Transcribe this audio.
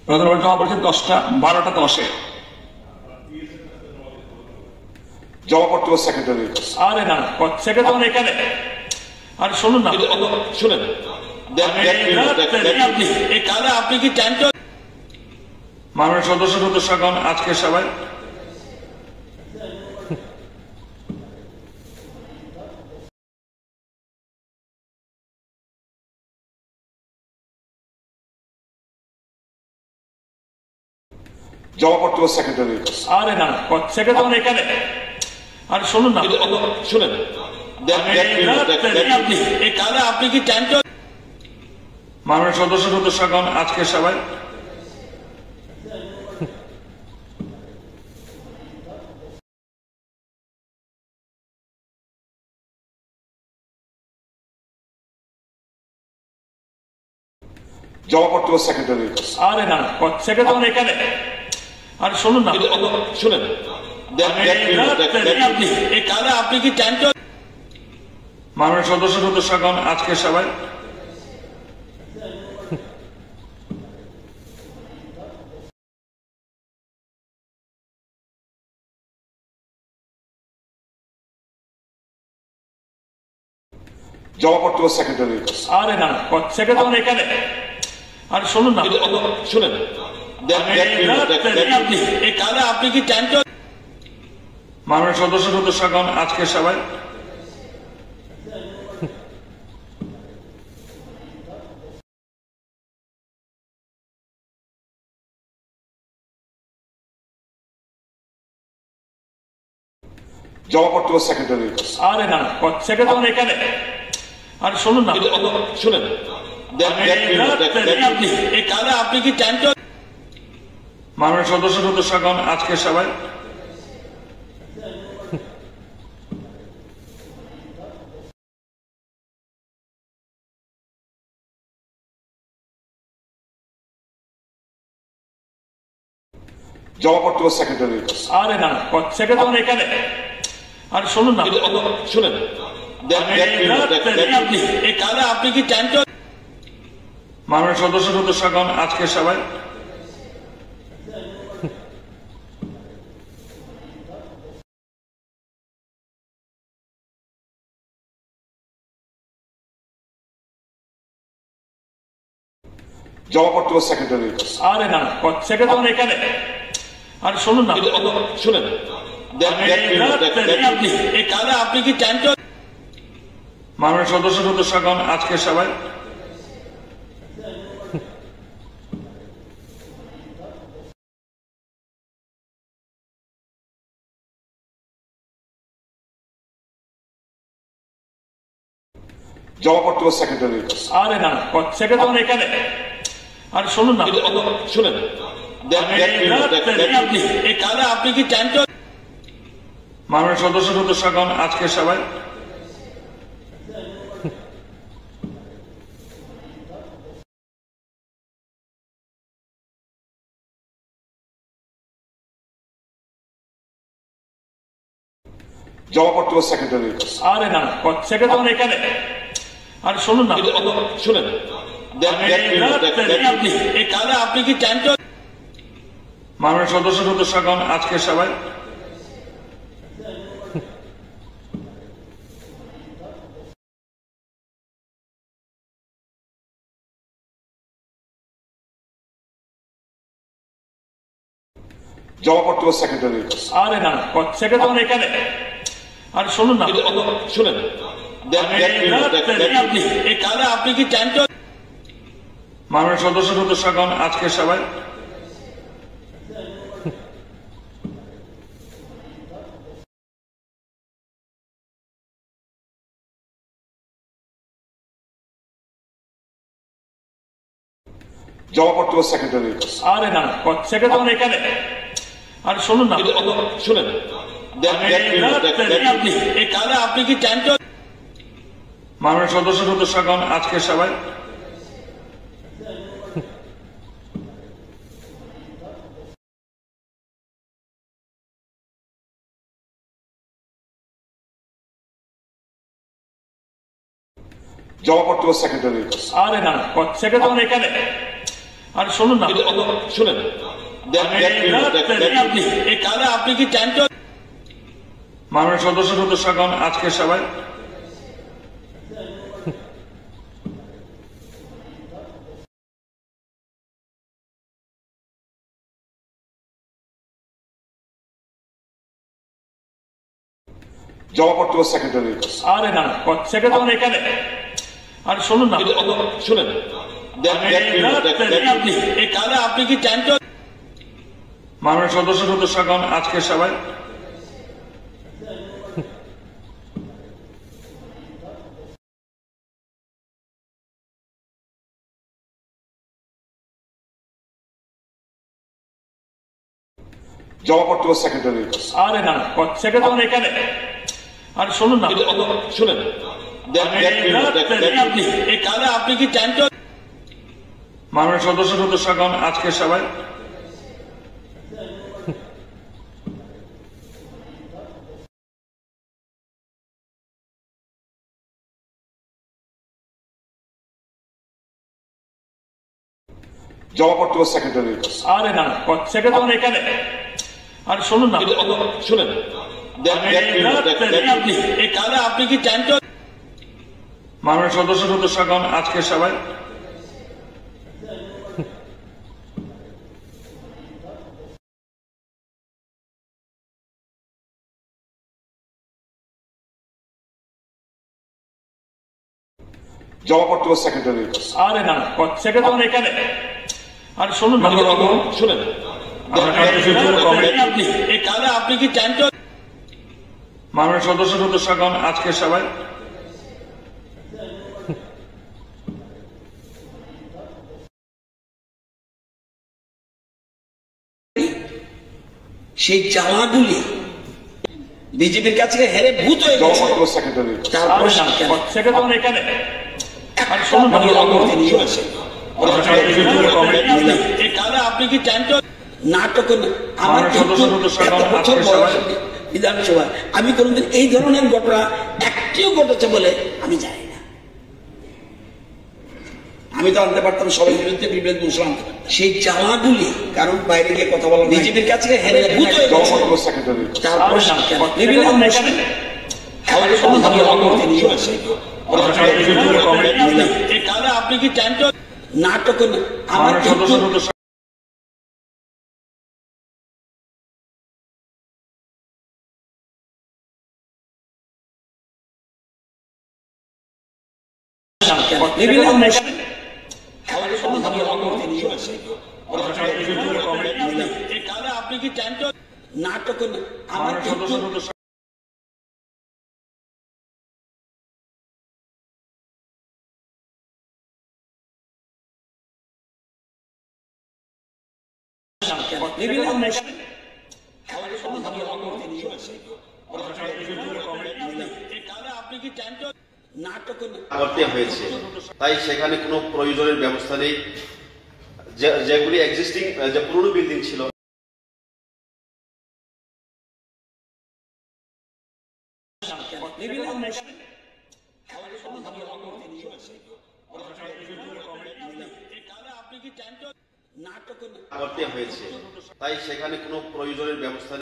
প্রধানমন্ত্রী জমা পড়েছেন 12টা 10-এ। জমা পড়তে হবে সেক্রেটারি। আরে না, সেক্রেটারি এখানে। আরে শুনুন না, শুনেন, আপনি কি টাইমটা মাননীয় সদস্যগণ আজকে সবাই জমা পড়তে হবে সেক্রেটারি। আরে না, সেক্রেটারি এখানে। আরে শুনুন না, শুনেন, আপনি কি টাইমটা মাননীয় সদস্যগণ আজকে সবাই জমা পড়তে হবে সেক্রেটারি। আরে না, সেক্রেটারি এখানে। আরে শুনুন না, শুনেন, আপনি কি টাইমটা মাননীয় সদস্যগণ আজকে সবাই জমা পড়তে হবে সেক্রেটারি। আরে না, সেক্রেটারি এখানে। আরে শুনুন না, শুনেন, আপনি কি টাইমটা মাননীয় সদস্যগণ আজকে সবাই জমা পড়তে হবে সেক্রেটারি। আরে না, সেক্রেটারি এখানে। আরে শুনুন না, শুনেন, আপনি কি টাইমটা মাননীয় সদস্যগণ আজকে সবাই জমা পড়তে হবে সেক্রেটারি। আরে না, সেক্রেটারি এখানে। আরে শুনুন না, শুনেন, আপনি কি টাইমটা মাননীয় সদস্যগণ আজকে সবাই জমা পড়তে হবে সেক্রেটারি। আরে না, সেক্রেটারি এখানে। আরে শুনুন না, শুনেন, আপনি কি টাইমটা মাননীয় সদস্যগণ আজকে সবাই জমা পড়তে হবে সেক্রেটারি। আরে না, সেক্রেটারি এখানে। আরে শুনুন না, শুনেন, আপনি কি টাইমটা মাননীয় সদস্যগণ আজকে সবাই জমা পড়তে হবে সেক্রেটারি। আরে না, সেক্রেটারি এখানে। আরে শুনুন না, শুনেন, আপনি কি টাইমটা মাননীয় সদস্যগণ আজকে সবাই জমা পড়তে হবে সেক্রেটারি। আরে না, সেক্রেটারি এখানে। আরে শুনুন না, শুনেন, আপনি কি টাইমটা মাননীয় সদস্যগণ আজকে সবাই জমা পড়তে হবে সেক্রেটারি। আরে না, সেক্রেটারি এখানে। আরে শুনুন না, শুনেন, আপনি কি টাইমটা মাননীয় সদস্যগণ আজকে সবাই জমা পড়তে হবে সেক্রেটারি। আরে না, সেক্রেটারি এখানে। আরে শুনুন না, শুনেন তাহলে আপনি কি চ্যাম্পিয়ন? মাননীয় সদস্যগণ আজকের সভায় জবাবপত্র সেক্রেটারি। আরে না, সেক্রেটারি এখানে। আরে শুনুন না, শুনেন তাহলে আপনি কি চ্যাম্পিয়ন? মাননীয় সদস্যগণ আজকের সভায় জবাবপত্র সেক্রেটারি। আরে না, সেক্রেটারি এখানে। আরে শুনুন না, শুনেন তাহলে আপনি কি চ্যাম্পিয়ন? মাননীয় সদস্যগণ আজকের সভায় জবাবপত্র সেক্রেটারি। আরে না, সেক্রেটারি এখানে। আরে শুনুন না, শুনেন তাহলে আপনি কি চ্যাম্পিয়ন? মাননীয় সদস্যগণ আজকের সভায় জবাবপত্র সেক্রেটারি। আরে না, সেক্রেটারি এখানে। আরে শুনুন না, শুনেন তাহলে আপনি কি চ্যাম্পিয়ন? মাননীয় সদস্যগণ আজকের সভায় সেই চালাগুলি বিজেপির কাছে হেরে ভূত হয়ে গেছে। জবাবপত্র সেক্রেটারি। তারপরে সেক্রেটারি এখানে। আরে শুনুন না, তাহলে আপনি কি চ্যাম্পিয়ন? নাটক আমার বছর বয়স বিধানসভায় আমি কোনদিন এই ধরনের ঘটনা একটিও ঘটেছে বলে আমি জানি না। আমি তো আনতে পারতাম সবার বিরুদ্ধে বিভেদ ঘোষণা আনতে পারতাম। সেই চালাগুলি কারণ বাইরে গিয়ে কথা বলা বিজেপির কাছে হেরে ভূত হয়ে গেছে। জবাবপত্র সেক্রেটারি। তারপরে তাহলে আপনি কি চ্যাম্পিয়ন? নাটক আমার তাহলে আপনি কি চ্যাম্পিয়ন? নাটক আমার আপনি কি চ্যাম্পিয়ন? নাটক করতে হয়েছে, তাই সেখানে কোনো প্রয়োজনের ব্যবস্থা নেই। যেগুলি এক্সিস্টিং যে পুরনো বিল্ডিং ছিল নাটক করতে হয়েছে, তাই সেখানে কোনো প্রয়োজনের ব্যবস্থা নেই।